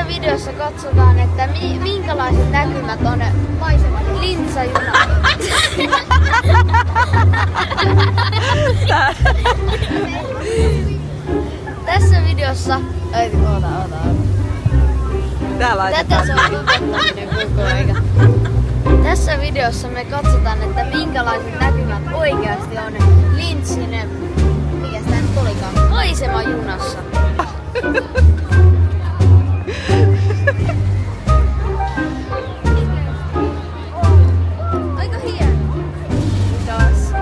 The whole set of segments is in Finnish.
Tässä videossa katsotaan, että minkälaiset näkymät on Linsajunalla. Tässä videossa... Tätä se on lopettaminen koko aika. Tässä videossa me katsotaan, että minkälaiset näkymät oikeasti on Lintsin, mikä sitä nyt olikaan, maisemajunassa. Aika hieno. Taas.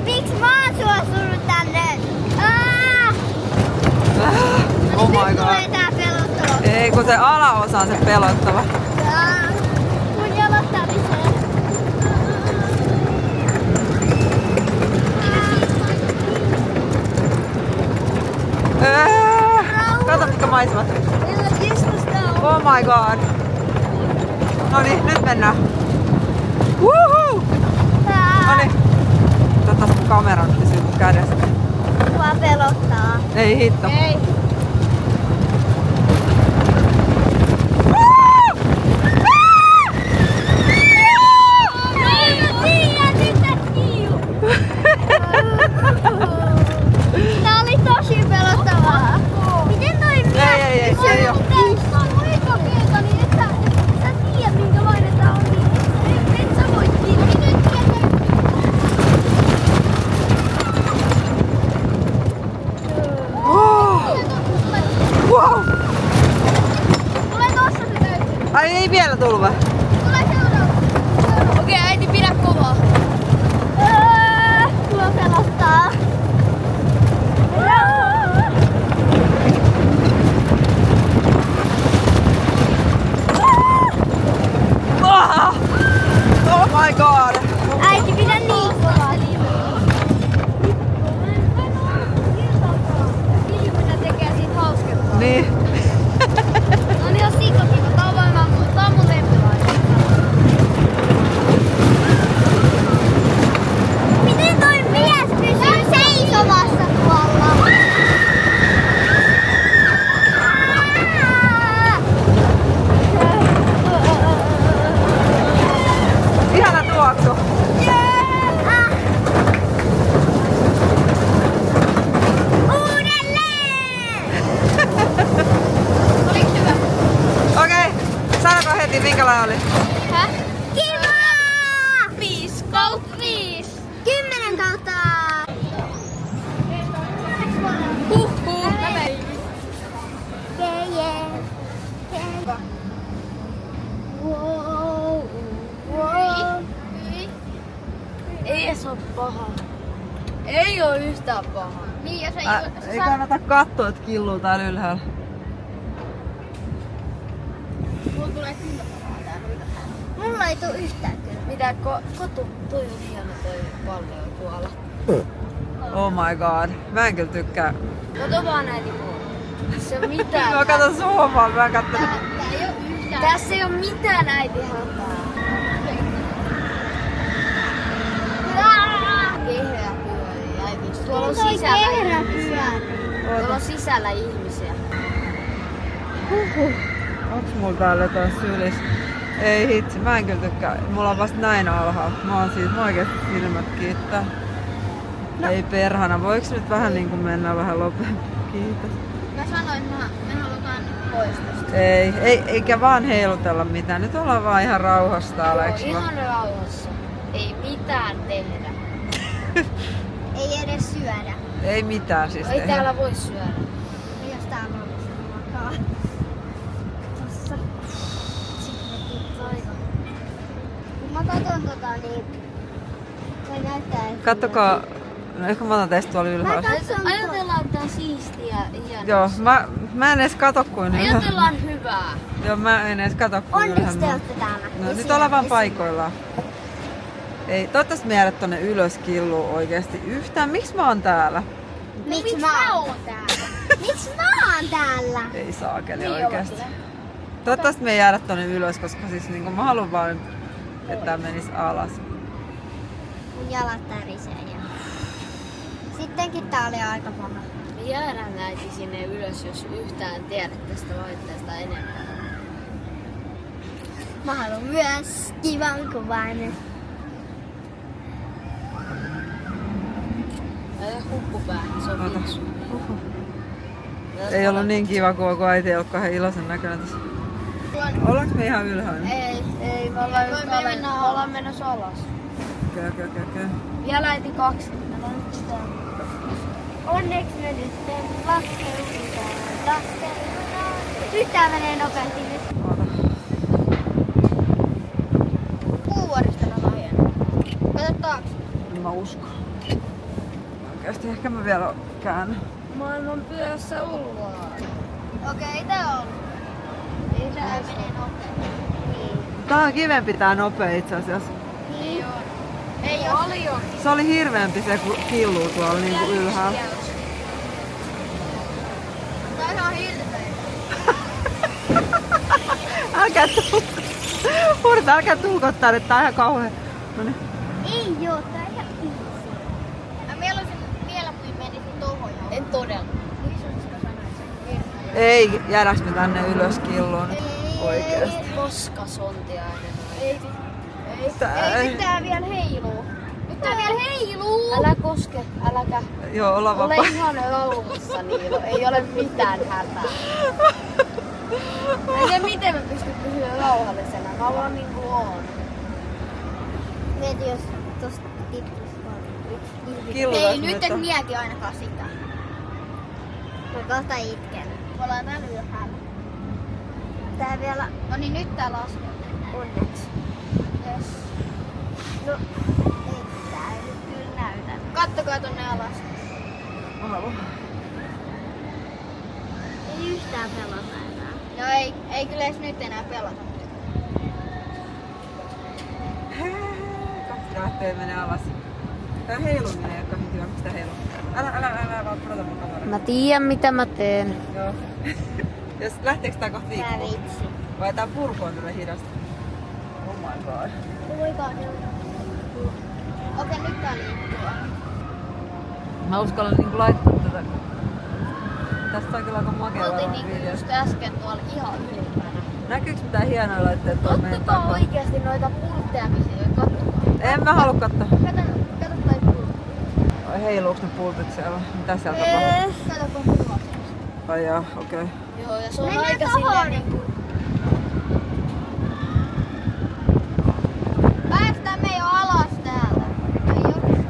Miksi mä oon suostunut tänne? Oh my Nyt god. tulee tää pelottava. Ei, kun se alaosa on se pelottava. Mun jalat tärisee. Kato mitkä maisemat. Oh my god. Noniin, nyt mennään. Woohoo! Noniin. Totta mun kamera nyt pysyy kädessä. Mua pelottaa. Ei hitto. Ei. Tää oli tosi pelottavaa. Miten toi mies ei oo. Tää on aikakeeta, niin et sä tiedä minkälainen tää on. Niin et sä voi Wow! Tulee tossa se täytyy. Ai ei vielä tullut vai? Tulee seuraava. Okei, äiti pidä kovaa. Mua pelottaa. Oh my god! Äiti, pidä niin kovaa. Ilmiönä tekee siitä hauskempaa. Niin. No niin, on sikakiva. Tää on mun lempilainen. Miten toi mies pysyy seisomassa tuolla? Ihana tuoksu. Uudelleen! Oliks hyvä? Okei, sanoko heti minkälainen oli? Häh? Kiva! 5/5. 10 kautta. Huhhuh. Mä menin. Ei edes oo paha. Ei oo yhtään paha. Niin, jos Ei kannata katsoa, että killuu täällä ylhäällä. Mulla tulee kyllä pahaa täällä. Mulla ei tuu yhtään kyllä. Mitä kotu? Toi on hieno toi pallo tuolla. Oh my god. Mä en kyllä tykkää. Kato vaan äiti mua. Tässä ei oo mitään. Mä katon sohvaa, mä katselen. Tää ei oo yhtään. Tässä ei oo mitään äiti hätää. Kehä pyörii äiti. Tuolla on sisällä ihmisiä. Tuolla on sisällä ihmisiä. Onks mulla täällä taas sylis? Ei hitsi, mä en kyllä tykkää. Mulla on vasta näin alhaalla. Mä oon siitä oikeesti silmät kiittää. No. Ei perhana, voiks nyt vähän niinku mennä vähän lopeen? Kiitos. Mä sanoin, että me halutaan nyt pois tästä. Eikä vaan heilutella mitään. Nyt ollaan vaan ihan rauhassa täällä, eiks vaan? Ihan rauhassa. Ei mitään tehdä. Ei edes syödä. Ei mitään siis Ei tehdä. täällä voi syödä. Jos täällä on makaa. Tossa. Kun mä katon niin se näyttää, että... Kattokaa, no ehkä mä otan teistä tuolla ylhäällä. Ajatellaan, että on siistiä hienoa. Joo, mä en edes kato kuin ylhäällä. Ajatellaan hyvää. Joo, mä en edes kato kuin Onneksi te ylhäällä. olette täällä. No nyt ollaan vaan paikoillaan. Ei, toivottavasti me jäädä tonne ylös killuu oikeesti yhtään. Miksi mä oon täällä? Miksi mä oon täällä? Miksi mä oon täällä? Ei saakeli Niin oikeesti. olet. Toivottavasti me ei jäädä tonne ylös, koska siis niinku mä haluan vaan, että tää menis alas. Mun jalat tärisee ja... Sit Sittenkin tää oli aika paha. Me jäädään äiti sinne ylös, jos yhtään tiedät tästä laitteesta enemmän. Mä haluan myös kivan kuvan. Älä huppu päähän, se on fiksu. Ei ollut niin kiva kuva, kun äiti ei ollut kauhean iloisen näköinen tässä. Ollaanko me ihan ylhäällä? Ei, me ollaan menossa alas. Okei. Vielä äiti 2. Onneksi me nyt laskeudutaan. Nyt tää menee nopeasti nyt. Oota. Puuvuorista on hieno. Kato taakse. En mä usko. Oikeesti ehkä mä vielä käännän. Maailman pyössä ulvaa. Okei, tää on. Ei tää menee nopeasti. Niin. Tää on kivempi tää nopea itse asiassa. Niin. Ei oo. Paljon. Se oli hirveämpi se, kun killuu tuolla niinku ylhäällä. Tää on ihan hirveä. Älkää tuukottaa nyt, tää on ihan kauhea. Noniin. Ei joo, tää on ihan easy. Mä mieluisin vielä kuin menisin tohon jo. En todella. Ei, jäädäks me tänne ylös killuun nyt? Oikeesti. Koska sontia Ei. Tää Ei, nyt tää vielä heiluu. Nyt tää vielä heiluu. Älä koske, äläkä. Joo, olla Ole vapaa. ihan rauhassa, Niilo. Ei ole mitään hätää. En tiedä miten mä pystyn pysyä rauhallisena. Mä vaan niinku oon. Mieti jos tosta tippuisi vaan. Killutaan Ei, nyt nyt. en mieti ainakaan sitä. Mä kohta itken. Me ollaan täällä ylhäällä. Tää vielä... No niin, nyt tää laskee. Onneksi. Yes. No, ei tää nyt kyllä näytä. Kattokaa tonne alas. Mä haluan. Ei yhtään pelata enää. No ei kyllä edes nyt enää pelata. Kaksi lähtee menee alas. Tää heiluminen ei oo kauhean kiva, miksi tää heiluu. Älä vaan pudota mun kameraa. Mä tiedän mitä mä teen. Joo. Jos lähteekö tää kohta Tää liikkuu? vitsi. Vai tää purku on tällä hidasta? Oh my god. Okei, nyt tää liikkuu. Mä uskallan niinku laittaa tätä. Tästä on kyllä aika makea Oltiin varmaan niinku video. just äsken tuolla ihan ylempänä. Näkyykö mitään hienoja laitteita tuolla meidän Kattokaa takaa? oikeesti noita pultteja, missä ei oo. Kattokaa. En mä halua katsoa. Kato toi pultti. Ai heiluuks ne pultit siellä? Mitä siellä tapahtuu? Kato kun pultti. Ai jaa, okei. Joo, ja se on Mennään aika tohon silleen niinku. Päästään me jo alas täältä.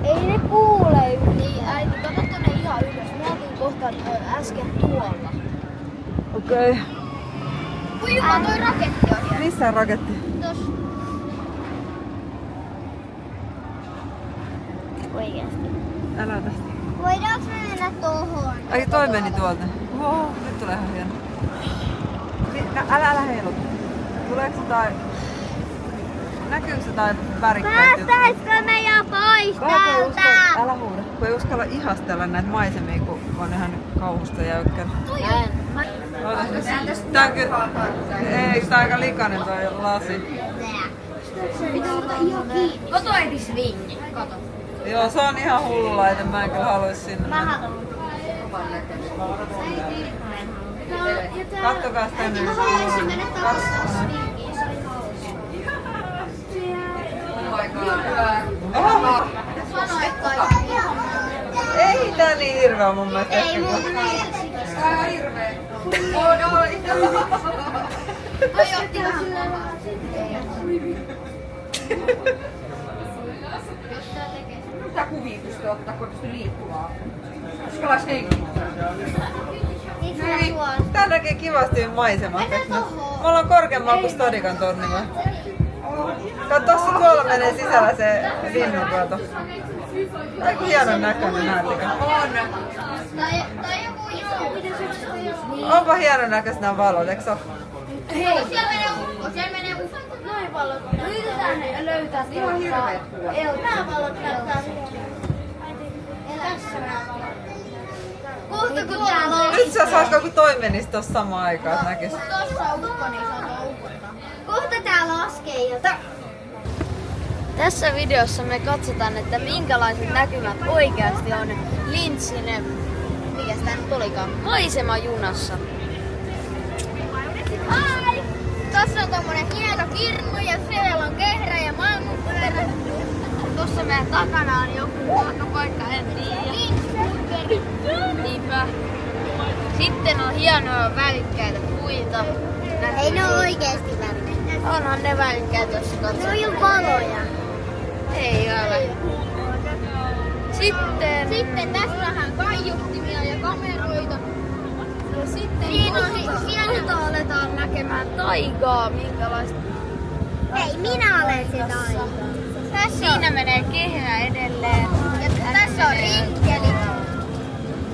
ei ne kuule. Niin äiti, kato tonne ihan ylös. Mä oltiin kohta äsken tuolla. Okei. Kui jumala toi raketti on siellä. Missä on raketti? Tos. Oikeesti. Älä tästä. Voidaanko me mennä tohon? Ai toi meni tuolta. Wow, nyt tulee ihan hieno. Älä heilu. Tuleeko jotain... Näkyykö jotain värikkäitä juttuja? Päästäisikö me jo pois Vähän kun ei täältä? älä huuda. Kun ei uskalla ihastella näitä maisemia, kun on ihan kauhusta jäykkänä. Tää on kyllä... Ei, tää on aika likainen toi lasi. Pitää ottaa ihan kiinni. Kato äiti swingi. Kato. Joo, se on ihan hullu laite. Mä en kyllä haluis sinne Mä mennä. haluan. Kattokaa tänne. Mä haluaisin mennä takaisin svingiin. Se oli hauska. Sano, että kaikki. Ei tää niin hirveä mun mielestä. Ei mun Toi otti vähän kovaa. Mitä kuvia pystyy ottaa, kun pystyy liikkumaan? Uskallas hengittää. Miksi suon? Tää näkee kivasti maisemat. Mennään tohon. Me ollaan korkeammalla kuin Stodikan torni. Kato, tossa tuolla menee sisällä se linnukoto. Aika hienon näköinen, näettekö? Tai joku joo. Onpa hienon näköiset nämä valot, eikö oo? Hei. Siellä menee ukko. Siellä menee ukko. Noin valot. Yritetään ne löytää. Ihan hirveet kuvat. Nämä valot näyttää. Tässä nämä valot. Kohta kun täällä on. Nyt sä saisiko kun toi menis tossa samaan aikaan, että näkis. Tossa on ukko, niin se on tuo ukko. Kohta tää laskee jo. Tässä videossa me katsotaan, että minkälaiset näkymät oikeasti on Lintsin, mikä sitä nyt olikaan, maisemajunassa. Ai! Tossa on tommonen hieno kirnu ja siellä on kehrä ja maanpyörä. Tuossa meidän takana on joku ruokapaikka, en tiedä. Linksburgeri. Niinpä. Sitten on hienoja värikkäitä puita. Ei ne oo oikeesti värikkäitä. Onhan ne värikkäitä tuossa Ne katsotaan. on jo valoja. Ei ole. Sitten tässä on vähän kaiuttimia ja kameroita. ja sitten Siinä on aletaan näkemään taigaa, minkälaista. Hei, minä olen se taika. Siinä menee kehä edelleen. Ja tässä on rinkeli.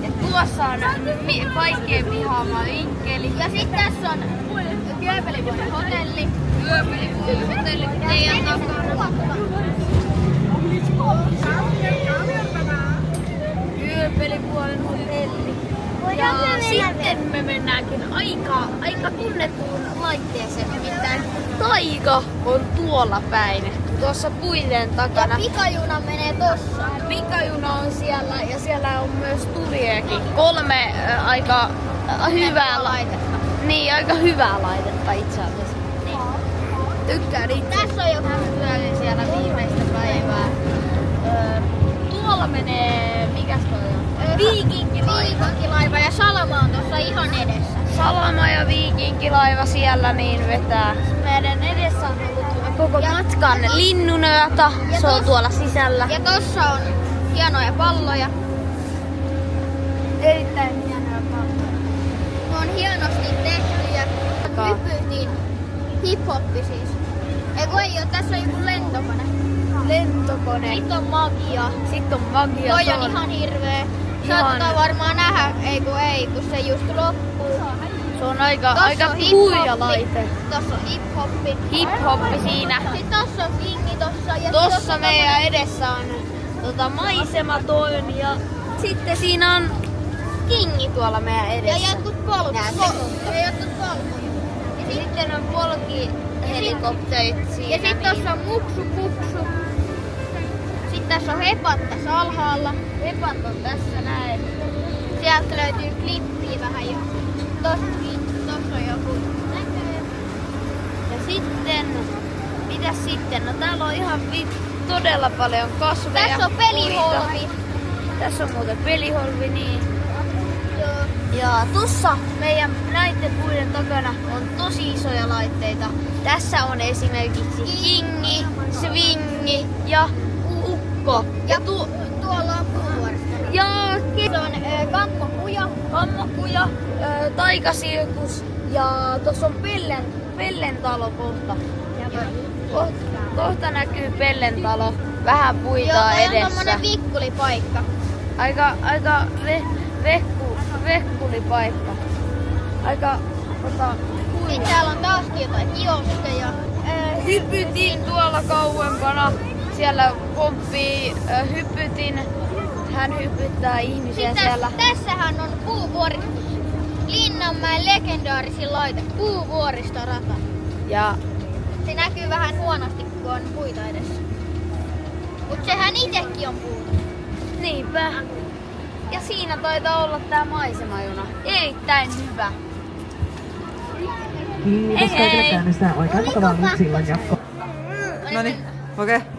Ja tuossa on kaikkien vihaama rinkeli. Ja sit tässä on Kööpelivuoren hotelli. Yöpelipuolen hotelli teidän takana. Yöpelipuolen hotelli. Ja sitten me mennäänkin aika tunnettuun laitteeseen, nimittäin taika on tuolla päin, tuossa puiden takana. Ja pikajuna menee tossa. Pikajuna on siellä ja siellä on myös tuliakin. 3 aika hyvää laitetta. Niin, aika hyvää laitetta itse asiassa. Niin. Tykkään itse. Tässä on joku. Pyörin siellä viimeistä päivää. Tuolla menee, mikäs toi on? Viikinkilaiva ja Salama on tossa ihan edessä. Salama ja viikinkilaiva siellä niin vetää. Meidän edessä on ollut koko matkan linnunöötä. Se on tuolla sisällä. Ja tossa on hienoja palloja. Erittäin hienoja palloja. Ne on hienosti tehtyjä. Hypytin. Hip-hoppi siis. Eiku ei oo, tässä on joku lentokone. Lentokone. Sitten on magia. Sitten on magia. Toi se on ihan hirveä. Ihan- Saatetaan varmaan nähdä, kun se just loppuu. Se on aika hip-hoppi. huija laite. Tossa on hip-hoppi. Hip-hoppi siinä. Sitten tossa on kingi tossa. Ja Tossa meidän edessä on maisematon ja sitten siinä on kingi tuolla meidän Ja edessä. jotkut polkut. Ja jotkut polkuja. Ja sitten on polkihelikopterit siinä. Ja sitten tossa on muksu puksu. Sitten tässä on hepat tässä alhaalla. Hepat on tässä näin. Sieltä löytyy klippiä vähän jo. Tossa on joku. Ja sitten, mitäs sitten? No täällä on ihan todella paljon kasveja. Tässä on peliholvi. puita. Tässä on muuten peliholvi, niin. Joo. Ja tuossa meidän näiden puiden takana on tosi isoja laitteita. Tässä on esimerkiksi kingi, swingi ja ukko. Ja tuolla on puuvuorista. Ja Se on kammokuja, taikasirkus ja tuossa on Pellentalo kohta. Kohta näkyy Pellentalo, vähän puita Joo, toi on edessä. tommonen vikkulipaikka. Aika vekkulipaikka. Aika Sitten täällä on taaskin jotain kioskeja. Hypytin tuolla kauempana. Siellä pomppii Hypytin. Hän hypyttää ihmisiä Sitten siellä. tässähän on Linnanmäen legendaarisin laite, puuvuoristorata. Ja Se näkyy vähän huonosti, kun on puita edessä. Mut sehän itekin on puuta. niinpä. Ja siinä taitaa olla tää maisemajuna. Erittäin hyvä. Kiitos kaikille käynnissä. Oikein mukavaa illan jatkoa. Noniin, okei. Okay.